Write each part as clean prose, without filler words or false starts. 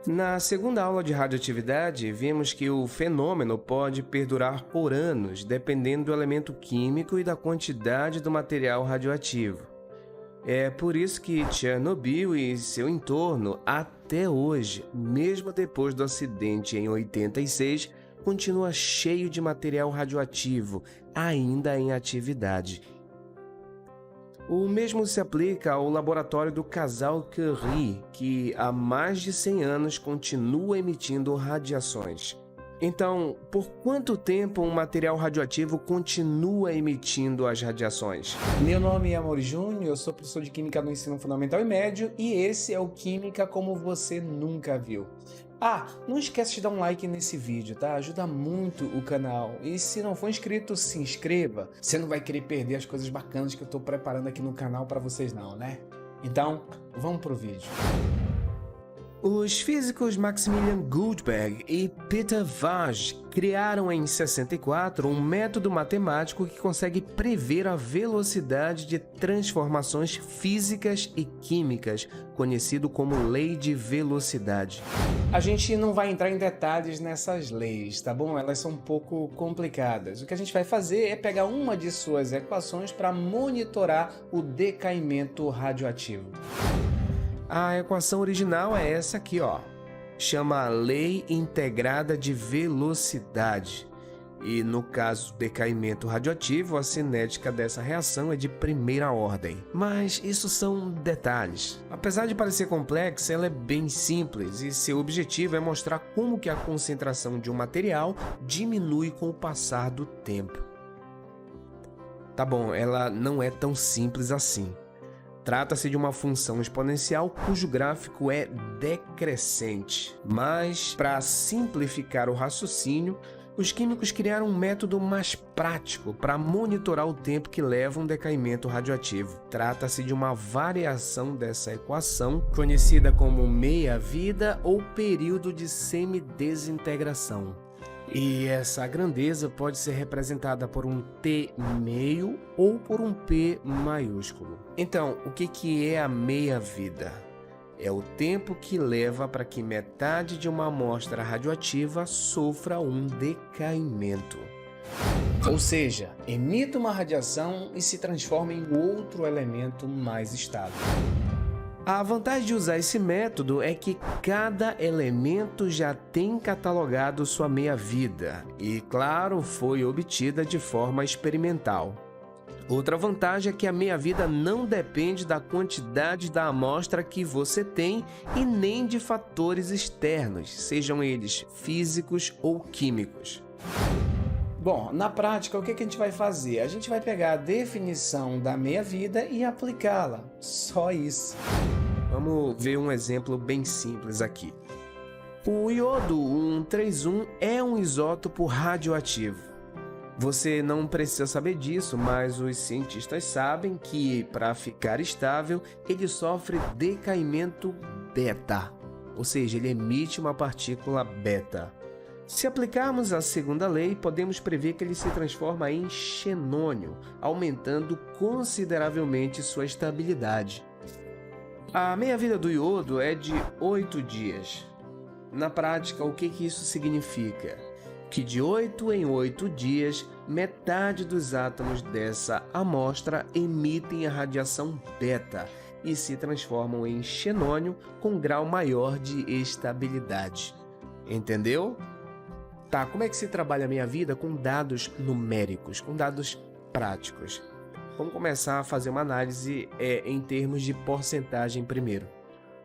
Na segunda aula de radioatividade, vimos que o fenômeno pode perdurar por anos, dependendo do elemento químico e da quantidade do material radioativo. É por isso que Chernobyl e seu entorno, até hoje, mesmo depois do acidente em 86, continua cheio de material radioativo, ainda em atividade. O mesmo se aplica ao laboratório do casal Curie, que há mais de 100 anos continua emitindo radiações. Então, por quanto tempo um material radioativo continua emitindo as radiações? Meu nome é Amaury Júnior, eu sou professor de Química no Ensino Fundamental e Médio e esse é o Química Como Você Nunca Viu. Não esquece de dar um like nesse vídeo, tá? Ajuda muito o canal. E se não for inscrito, se inscreva. Você não vai querer perder as coisas bacanas que eu tô preparando aqui no canal para vocês não, né? Então, vamos pro vídeo. Os físicos Maximilian Guldberg e Peter Vaj criaram em 64 um método matemático que consegue prever a velocidade de transformações físicas e químicas, conhecido como lei de velocidade. A gente não vai entrar em detalhes nessas leis, tá bom? Elas são um pouco complicadas. O que a gente vai fazer é pegar uma de suas equações para monitorar o decaimento radioativo. A equação original é essa aqui, ó. Chama a Lei Integrada de Velocidade. E no caso do decaimento radioativo, a cinética dessa reação é de primeira ordem. Mas isso são detalhes. Apesar de parecer complexa, ela é bem simples e seu objetivo é mostrar como que a concentração de um material diminui com o passar do tempo. Tá bom, ela não é tão simples assim. Trata-se de uma função exponencial cujo gráfico é decrescente. Mas, para simplificar o raciocínio, os químicos criaram um método mais prático para monitorar o tempo que leva um decaimento radioativo. Trata-se de uma variação dessa equação, conhecida como meia-vida ou período de semidesintegração. E essa grandeza pode ser representada por um T meio ou por um P maiúsculo. Então, o que é a meia-vida? É o tempo que leva para que metade de uma amostra radioativa sofra um decaimento. Ou seja, emite uma radiação e se transforma em outro elemento mais estável. A vantagem de usar esse método é que cada elemento já tem catalogado sua meia-vida e, claro, foi obtida de forma experimental. Outra vantagem é que a meia-vida não depende da quantidade da amostra que você tem e nem de fatores externos, sejam eles físicos ou químicos. Bom, na prática, o que a gente vai fazer? A gente vai pegar a definição da meia-vida e aplicá-la. Só isso. Vamos ver um exemplo bem simples aqui. O iodo 131 é um isótopo radioativo. Você não precisa saber disso, mas os cientistas sabem que, para ficar estável, ele sofre decaimento beta, ou seja, ele emite uma partícula beta. Se aplicarmos a segunda lei, podemos prever que ele se transforma em xenônio, aumentando consideravelmente sua estabilidade. A meia-vida do iodo é de 8 dias. Na prática, o que isso significa? Que de 8 em 8 dias, metade dos átomos dessa amostra emitem a radiação beta e se transformam em xenônio com grau maior de estabilidade. Entendeu? Tá, como é que se trabalha a meia-vida com dados numéricos, com dados práticos? Vamos começar a fazer uma análise em termos de porcentagem primeiro.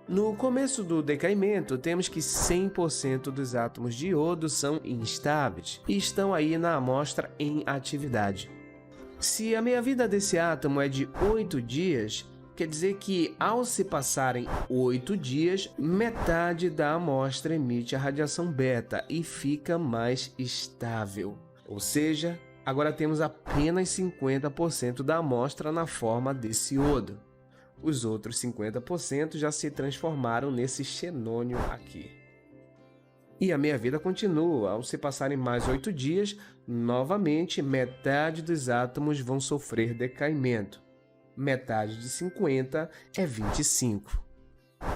No começo do decaimento, temos que 100% dos átomos de iodo são instáveis e estão aí na amostra em atividade. Se a meia-vida desse átomo é de 8 dias, quer dizer que ao se passarem 8 dias, metade da amostra emite a radiação beta e fica mais estável. Ou seja, agora temos apenas 50% da amostra na forma desse iodo. Os outros 50% já se transformaram nesse xenônio aqui. E a meia-vida continua. Ao se passarem mais 8 dias, novamente metade dos átomos vão sofrer decaimento. Metade de 50 é 25.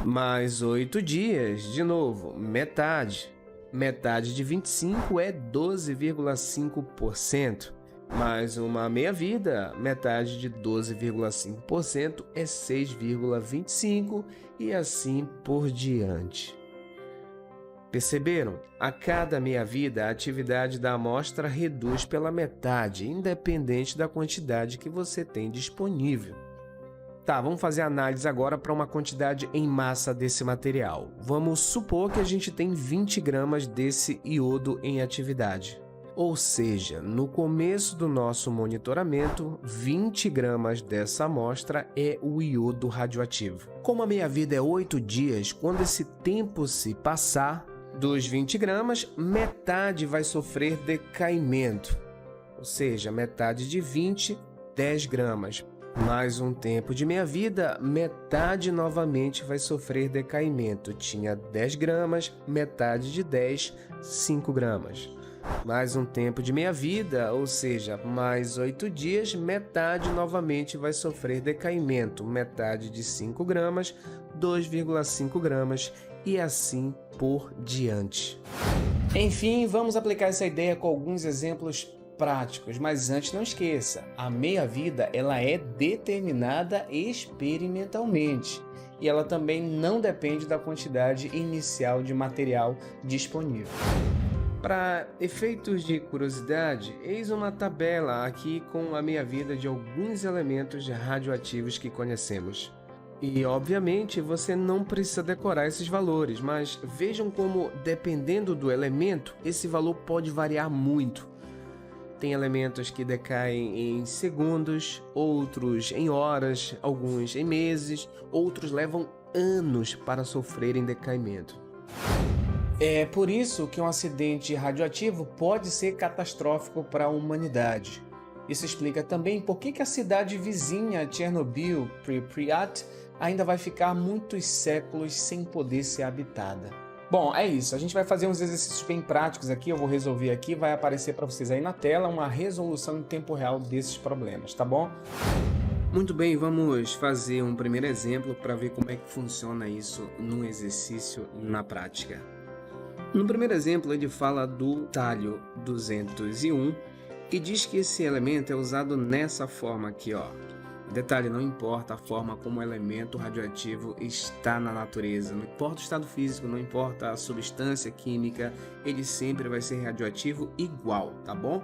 Mais 8 dias, de novo, metade. Metade de 25 é 12,5%. Mais uma meia-vida, metade de 12,5% é 6,25% e assim por diante. Perceberam? A cada meia-vida, a atividade da amostra reduz pela metade, independente da quantidade que você tem disponível. Tá, vamos fazer a análise agora para uma quantidade em massa desse material. Vamos supor que a gente tem 20 gramas desse iodo em atividade. Ou seja, no começo do nosso monitoramento, 20 gramas dessa amostra é o iodo radioativo. Como a meia-vida é 8 dias, quando esse tempo se passar, dos 20 gramas, metade vai sofrer decaimento. Ou seja, metade de 20, 10 gramas. Mais um tempo de meia-vida, metade novamente vai sofrer decaimento. Tinha 10 gramas, metade de 10, 5 gramas. Mais um tempo de meia-vida, ou seja, mais 8 dias, metade novamente vai sofrer decaimento. Metade de 5 gramas, 2,5 gramas e assim por diante. Enfim, vamos aplicar essa ideia com alguns exemplos práticos, mas antes não esqueça, a meia-vida ela é determinada experimentalmente e ela também não depende da quantidade inicial de material disponível. Para efeitos de curiosidade, eis uma tabela aqui com a meia-vida de alguns elementos radioativos que conhecemos. E, obviamente, você não precisa decorar esses valores, mas vejam como, dependendo do elemento, esse valor pode variar muito. Tem elementos que decaem em segundos, outros em horas, alguns em meses, outros levam anos para sofrerem decaimento. É por isso que um acidente radioativo pode ser catastrófico para a humanidade. Isso explica também por que a cidade vizinha Chernobyl, Pripyat, ainda vai ficar muitos séculos sem poder ser habitada. Bom, é isso. A gente vai fazer uns exercícios bem práticos aqui, eu vou resolver aqui, vai aparecer para vocês aí na tela uma resolução em tempo real desses problemas, tá bom? Muito bem, vamos fazer um primeiro exemplo para ver como é que funciona isso num exercício na prática. No primeiro exemplo, ele fala do talho 201 e diz que esse elemento é usado nessa forma aqui, ó. Detalhe, não importa a forma como o elemento radioativo está na natureza, não importa o estado físico, não importa a substância química, ele sempre vai ser radioativo igual, tá bom?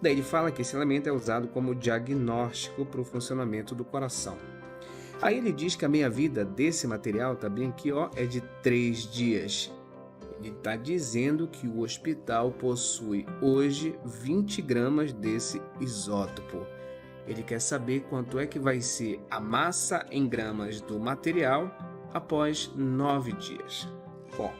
Daí ele fala que esse elemento é usado como diagnóstico para o funcionamento do coração. Aí ele diz que a meia-vida desse material, tá bem aqui, ó, é de 3 dias. Ele está dizendo que o hospital possui hoje 20 gramas desse isótopo. Ele quer saber quanto é que vai ser a massa em gramas do material após 9 dias. Bom,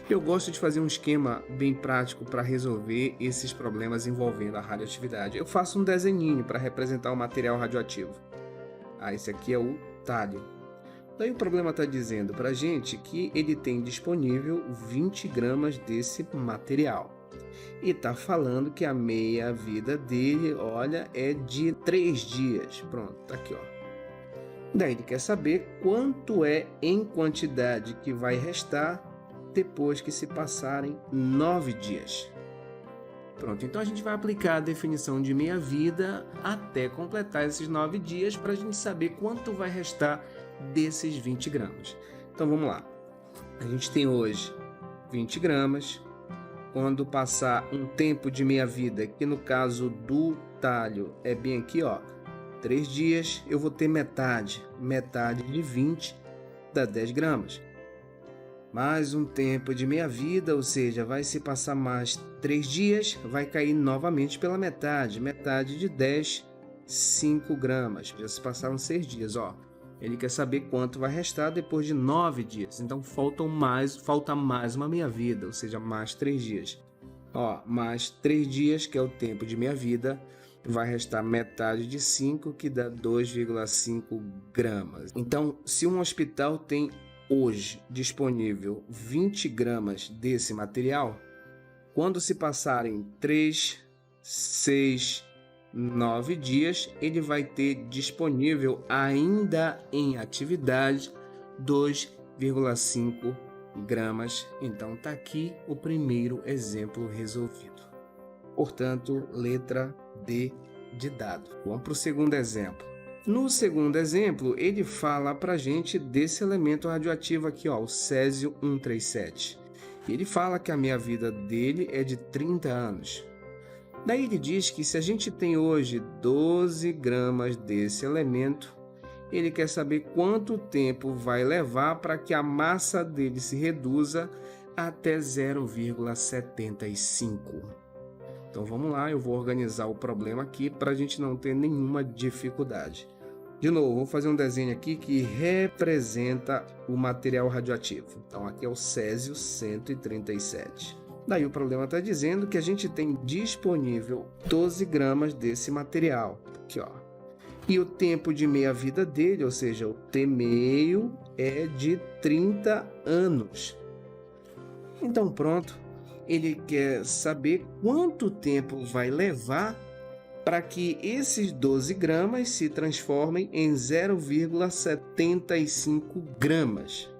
eu gosto de fazer um esquema bem prático para resolver esses problemas envolvendo a radioatividade. Eu faço um desenhinho para representar o material radioativo. Esse aqui é o talho. Daí o problema está dizendo para a gente que ele tem disponível 20 gramas desse material. E está falando que a meia-vida dele, olha, é de 3 dias. Pronto, tá aqui, ó. Daí ele quer saber quanto é em quantidade que vai restar depois que se passarem 9 dias. Pronto, então a gente vai aplicar a definição de meia-vida até completar esses 9 dias para a gente saber quanto vai restar desses 20 gramas. Então vamos lá. A gente tem hoje 20 gramas. Quando passar um tempo de meia-vida, que no caso do talho é bem aqui, ó, 3 dias, eu vou ter metade de 20 dá 10 gramas. Mais um tempo de meia-vida, ou seja, vai se passar mais 3 dias, vai cair novamente pela metade de 10, 5 gramas. Já se passaram 6 dias, ó. Ele quer saber quanto vai restar depois de 9 dias. Então falta mais uma meia-vida, ou seja, mais 3 dias. Ó, mais 3 dias, que é o tempo de meia-vida, vai restar metade de 5, que dá 2,5 gramas. Então, se um hospital tem hoje disponível 20 gramas desse material, quando se passarem 3, 6, 9 dias, ele vai ter disponível ainda em atividade 2,5 0,5 gramas. Então tá aqui o primeiro exemplo resolvido. Portanto, letra D de dado. Vamos para o segundo exemplo. No segundo exemplo, ele fala para a gente desse elemento radioativo aqui, ó, o césio-137. Ele fala que a meia-vida dele é de 30 anos. Daí ele diz que se a gente tem hoje 12 gramas desse elemento, ele quer saber quanto tempo vai levar para que a massa dele se reduza até 0,75. Então vamos lá, eu vou organizar o problema aqui para a gente não ter nenhuma dificuldade. De novo, vou fazer um desenho aqui que representa o material radioativo. Então aqui é o césio-137. Daí o problema está dizendo que a gente tem disponível 12 gramas desse material. Aqui, ó. E o tempo de meia-vida dele, ou seja, o T meio, é de 30 anos. Então pronto, ele quer saber quanto tempo vai levar para que esses 12 gramas se transformem em 0,75 gramas.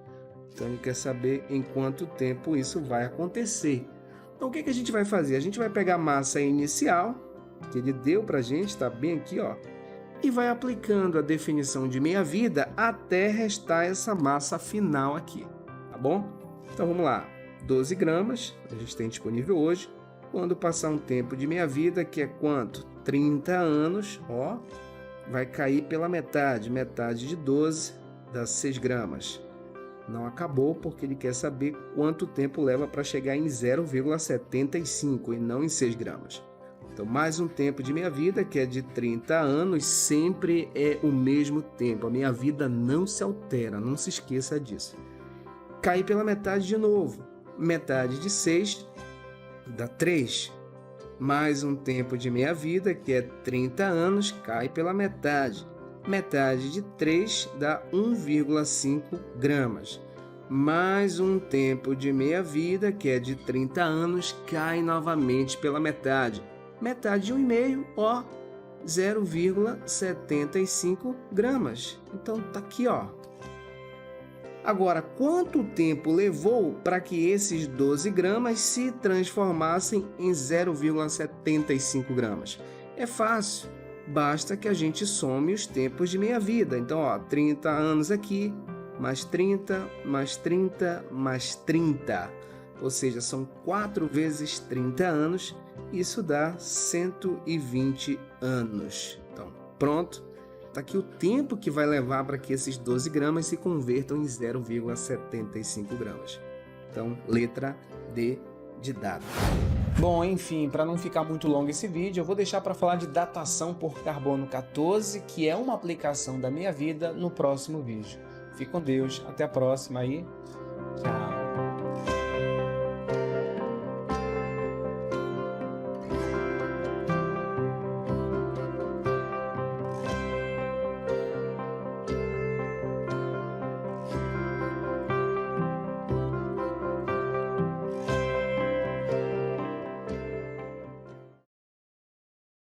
Então ele quer saber em quanto tempo isso vai acontecer. Então o que a gente vai fazer? A gente vai pegar a massa inicial, que ele deu para a gente, está bem aqui, ó, e vai aplicando a definição de meia-vida até restar essa massa final aqui, tá bom? Então vamos lá, 12 gramas a gente tem disponível hoje. Quando passar um tempo de meia-vida, que é quanto? 30 anos, ó, vai cair pela metade. Metade de 12 dá 6 gramas. Não acabou porque ele quer saber quanto tempo leva para chegar em 0,75 e não em 6 gramas. Então, mais um tempo de meia-vida, que é de 30 anos, sempre é o mesmo tempo. A meia-vida não se altera, não se esqueça disso. Cair pela metade de novo. Metade de 6 dá 3. Mais um tempo de meia-vida, que é 30 anos, cai pela metade. Metade de 3 dá 1,5 gramas. Mais um tempo de meia-vida, que é de 30 anos, cai novamente pela metade. Metade de 1,5, ó, 0,75 gramas. Então tá aqui, ó. Agora, quanto tempo levou para que esses 12 gramas se transformassem em 0,75 gramas? É fácil, basta que a gente some os tempos de meia-vida. Então, ó, 30 anos aqui, mais 30, mais 30, mais 30. Ou seja, são 4 vezes 30 anos, isso dá 120 anos. Então, pronto. Está aqui o tempo que vai levar para que esses 12 gramas se convertam em 0,75 gramas. Então, letra D de dado. Bom, enfim, para não ficar muito longo esse vídeo, eu vou deixar para falar de datação por carbono 14, que é uma aplicação da meia-vida, no próximo vídeo. Fique com Deus, até a próxima aí. Tchau.